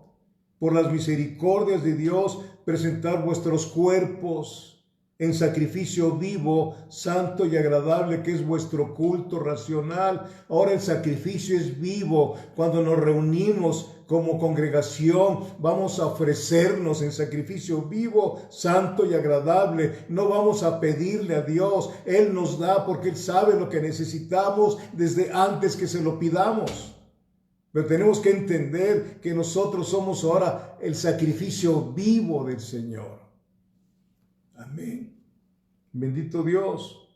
Por las misericordias de Dios, presentar vuestros cuerpos en sacrificio vivo, santo y agradable, que es vuestro culto racional. Ahora el sacrificio es vivo. Cuando nos reunimos como congregación, vamos a ofrecernos en sacrificio vivo, santo y agradable. No vamos a pedirle a Dios. Él nos da porque Él sabe lo que necesitamos desde antes que se lo pidamos. Pero tenemos que entender que nosotros somos ahora el sacrificio vivo del Señor. Amén. Bendito Dios.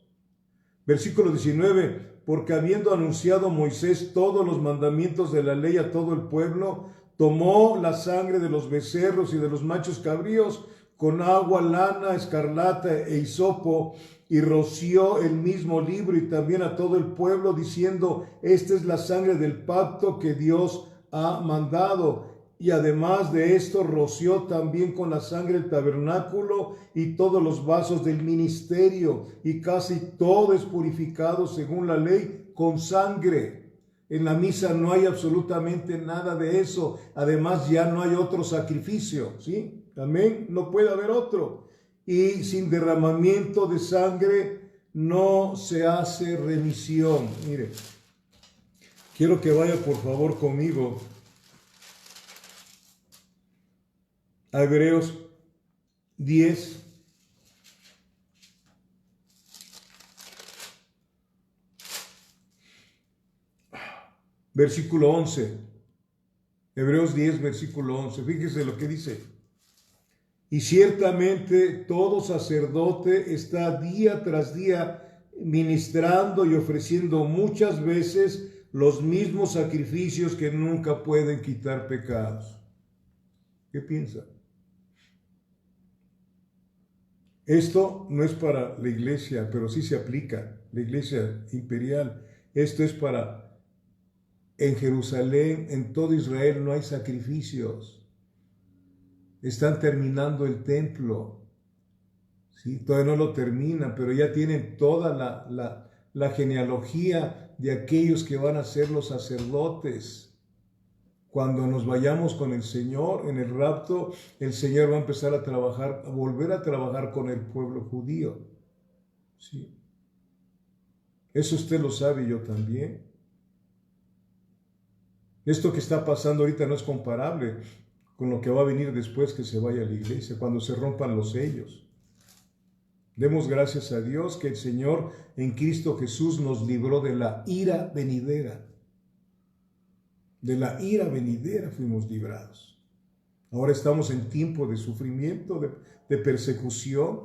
Versículo 19. Porque habiendo anunciado Moisés todos los mandamientos de la ley a todo el pueblo, tomó la sangre de los becerros y de los machos cabríos con agua, lana, escarlata e hisopo, y roció el mismo libro y también a todo el pueblo, diciendo: esta es la sangre del pacto que Dios ha mandado. Y además de esto, roció también con la sangre el tabernáculo y todos los vasos del ministerio, y casi todo es purificado según la ley con sangre. En la misa no hay absolutamente nada de eso. Además, ya no hay otro sacrificio, ¿sí? Amén. No puede haber otro. Y sin derramamiento de sangre no se hace remisión. Mire, quiero que vaya por favor conmigo a Hebreos 10. Versículo 11. Hebreos 10, versículo 11. Fíjese lo que dice. Y ciertamente todo sacerdote está día tras día ministrando y ofreciendo muchas veces los mismos sacrificios que nunca pueden quitar pecados. ¿Qué piensa? Esto no es para la iglesia, pero sí se aplica, la iglesia imperial. Esto es para, en Jerusalén, en todo Israel no hay sacrificios. Están terminando el templo, ¿sí? Todavía no lo terminan, pero ya tienen toda la genealogía de aquellos que van a ser los sacerdotes. Cuando nos vayamos con el Señor en el rapto, el Señor va a empezar a trabajar, a volver a trabajar con el pueblo judío, ¿sí? Eso usted lo sabe y yo también. Esto que está pasando ahorita no es comparable con lo que va a venir después que se vaya a la iglesia, cuando se rompan los sellos. Demos gracias a Dios que el Señor en Cristo Jesús nos libró de la ira venidera. De la ira venidera fuimos librados. Ahora estamos en tiempo de sufrimiento, de persecución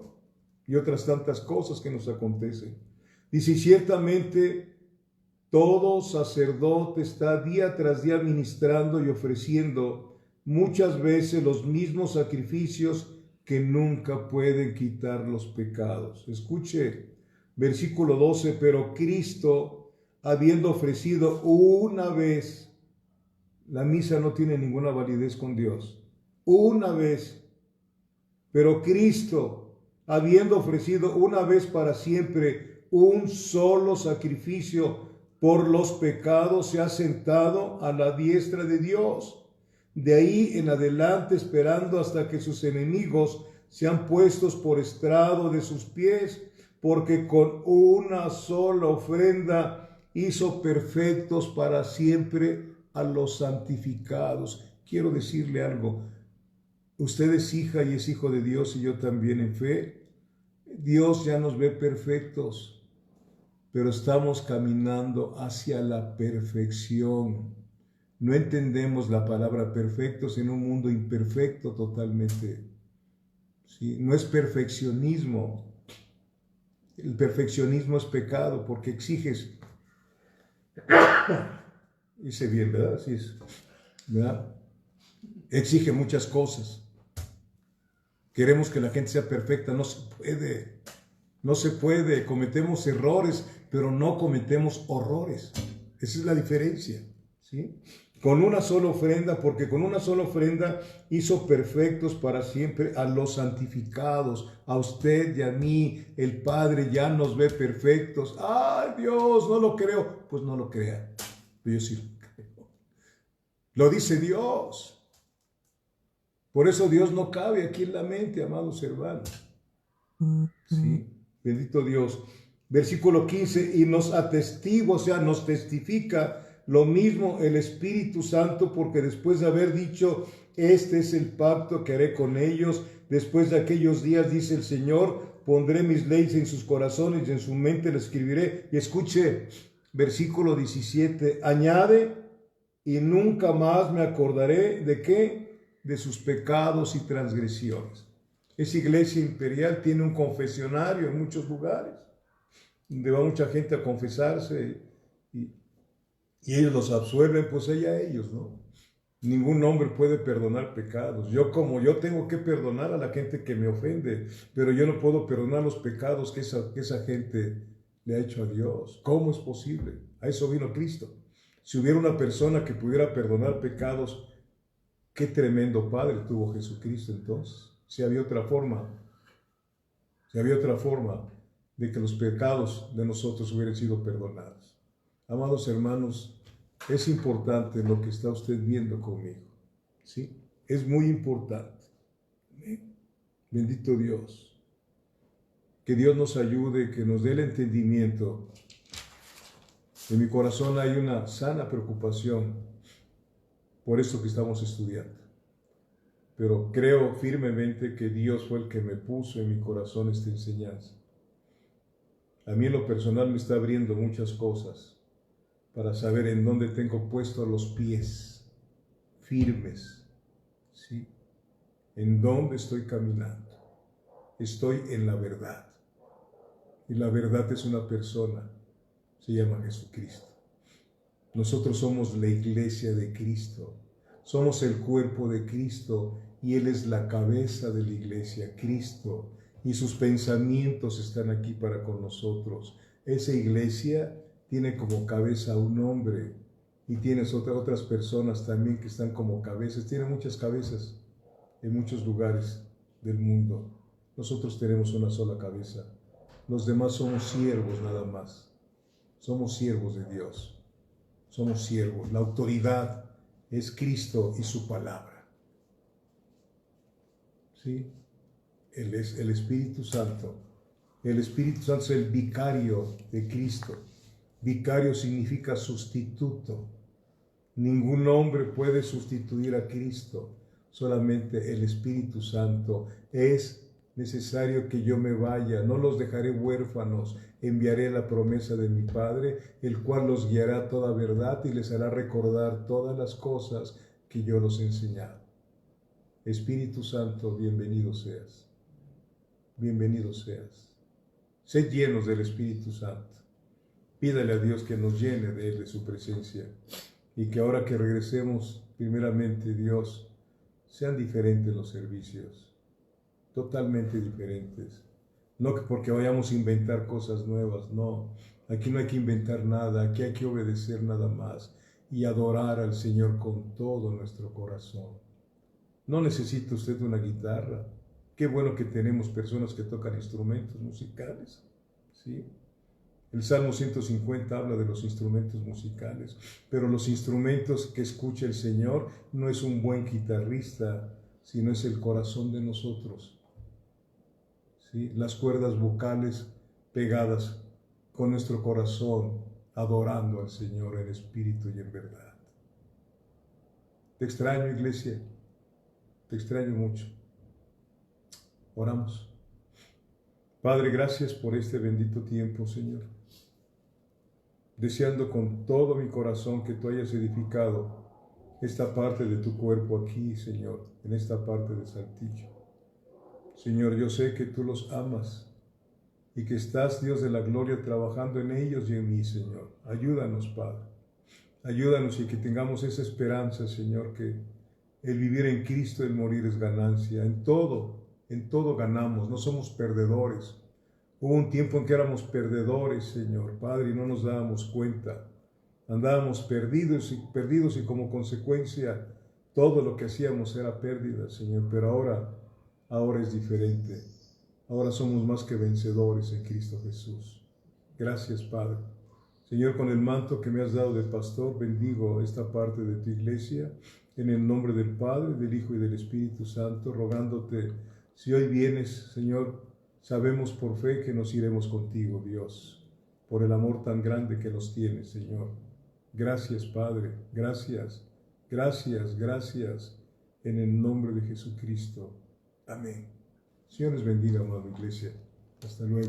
y otras tantas cosas que nos acontecen. Dice, ciertamente todo sacerdote está día tras día ministrando y ofreciendo muchas veces los mismos sacrificios que nunca pueden quitar los pecados. Escuche, versículo 12, pero Cristo, habiendo ofrecido una vez, la misa no tiene ninguna validez con Dios, una vez, pero Cristo, habiendo ofrecido una vez para siempre un solo sacrificio por los pecados, se ha sentado a la diestra de Dios. De ahí en adelante, esperando hasta que sus enemigos sean puestos por estrado de sus pies, porque con una sola ofrenda hizo perfectos para siempre a los santificados. Quiero decirle algo. Usted es hija y es hijo de Dios y yo también en fe. Dios ya nos ve perfectos, pero estamos caminando hacia la perfección. No entendemos la palabra perfectos en un mundo imperfecto totalmente. ¿Sí? No es perfeccionismo. El perfeccionismo es pecado porque exiges. Hice bien, ¿verdad? Así es. ¿Verdad? Exige muchas cosas. Queremos que la gente sea perfecta. No se puede. No se puede. Cometemos errores, pero no cometemos horrores. Esa es la diferencia. ¿Sí? Con una sola ofrenda, porque con una sola ofrenda hizo perfectos para siempre a los santificados, a usted y a mí. El Padre ya nos ve perfectos. ¡Ay, Dios! No lo creo. Pues no lo crea. Yo sí lo creo. Lo dice Dios. Por eso Dios no cabe aquí en la mente, amados hermanos. Sí, bendito Dios. Versículo 15, y nos atestigua, o sea, nos testifica lo mismo el Espíritu Santo, porque después de haber dicho, este es el pacto que haré con ellos, después de aquellos días, dice el Señor, pondré mis leyes en sus corazones y en su mente las escribiré. Y escuche, versículo 17, añade, y nunca más me acordaré de qué, de sus pecados y transgresiones. Esa iglesia imperial tiene un confesionario en muchos lugares, donde va mucha gente a confesarse y ellos los absuelven, pues ella ellos, ¿no? Ningún hombre puede perdonar pecados. Yo tengo que perdonar a la gente que me ofende, pero yo no puedo perdonar los pecados que esa gente le ha hecho a Dios. ¿Cómo es posible? A eso vino Cristo. Si hubiera una persona que pudiera perdonar pecados, qué tremendo Padre tuvo Jesucristo entonces. Si había otra forma de que los pecados de nosotros hubieran sido perdonados. Amados hermanos, es importante lo que está usted viendo conmigo. ¿Sí? Es muy importante. Bendito Dios. Que Dios nos ayude, que nos dé el entendimiento. En mi corazón hay una sana preocupación por esto que estamos estudiando. Pero creo firmemente que Dios fue el que me puso en mi corazón esta enseñanza. A mí en lo personal me está abriendo muchas cosas para saber en dónde tengo puestos los pies firmes, ¿sí? En dónde estoy caminando. Estoy en la verdad. Y la verdad es una persona, se llama Jesucristo. Nosotros somos la iglesia de Cristo. Somos el cuerpo de Cristo y Él es la cabeza de la iglesia, Cristo. Y sus pensamientos están aquí para con nosotros. Esa iglesia tiene como cabeza a un hombre y tienes otras personas también que están como cabezas. Tiene muchas cabezas en muchos lugares del mundo. Nosotros tenemos una sola cabeza. Los demás somos siervos nada más. Somos siervos de Dios. Somos siervos. La autoridad es Cristo y su palabra. ¿Sí? Él es el Espíritu Santo. El Espíritu Santo es el vicario de Cristo. Vicario significa sustituto. Ningún hombre puede sustituir a Cristo. Solamente el Espíritu Santo. Es necesario que yo me vaya. No los dejaré huérfanos. Enviaré la promesa de mi Padre, el cual los guiará a toda verdad y les hará recordar todas las cosas que yo los he enseñado. Espíritu Santo, bienvenido seas. Bienvenido seas. Sed llenos del Espíritu Santo. Pídale a Dios que nos llene de Él, de su presencia. Y que ahora que regresemos, primeramente, Dios, sean diferentes los servicios. Totalmente diferentes. No porque vayamos a inventar cosas nuevas, no. Aquí no hay que inventar nada, aquí hay que obedecer nada más y adorar al Señor con todo nuestro corazón. No necesita usted una guitarra. Qué bueno que tenemos personas que tocan instrumentos musicales, ¿sí? El Salmo 150 habla de los instrumentos musicales, pero los instrumentos que escucha el Señor no es un buen guitarrista, sino es el corazón de nosotros, ¿sí? Las cuerdas vocales pegadas con nuestro corazón, adorando al Señor en espíritu y en verdad. Te extraño, iglesia, te extraño mucho. Oramos. Padre, gracias por este bendito tiempo, Señor. Deseando con todo mi corazón que tú hayas edificado esta parte de tu cuerpo aquí, Señor, en esta parte de Saltillo. Señor, yo sé que tú los amas y que estás, Dios de la gloria, trabajando en ellos y en mí, Señor. Ayúdanos, Padre. Ayúdanos y que tengamos esa esperanza, Señor, que el vivir en Cristo, el morir es ganancia. En todo ganamos, no somos perdedores. Hubo un tiempo en que éramos perdedores, Señor, Padre, y no nos dábamos cuenta. Andábamos perdidos y como consecuencia todo lo que hacíamos era pérdida, Señor, pero ahora es diferente. Ahora somos más que vencedores en Cristo Jesús. Gracias, Padre. Señor, con el manto que me has dado de pastor, bendigo esta parte de tu iglesia, en el nombre del Padre, del Hijo y del Espíritu Santo, rogándote, si hoy vienes, Señor, sabemos por fe que nos iremos contigo, Dios, por el amor tan grande que nos tienes, Señor. Gracias, Padre, gracias, gracias, gracias, en el nombre de Jesucristo. Amén. Señor les bendiga, amada iglesia. Hasta luego.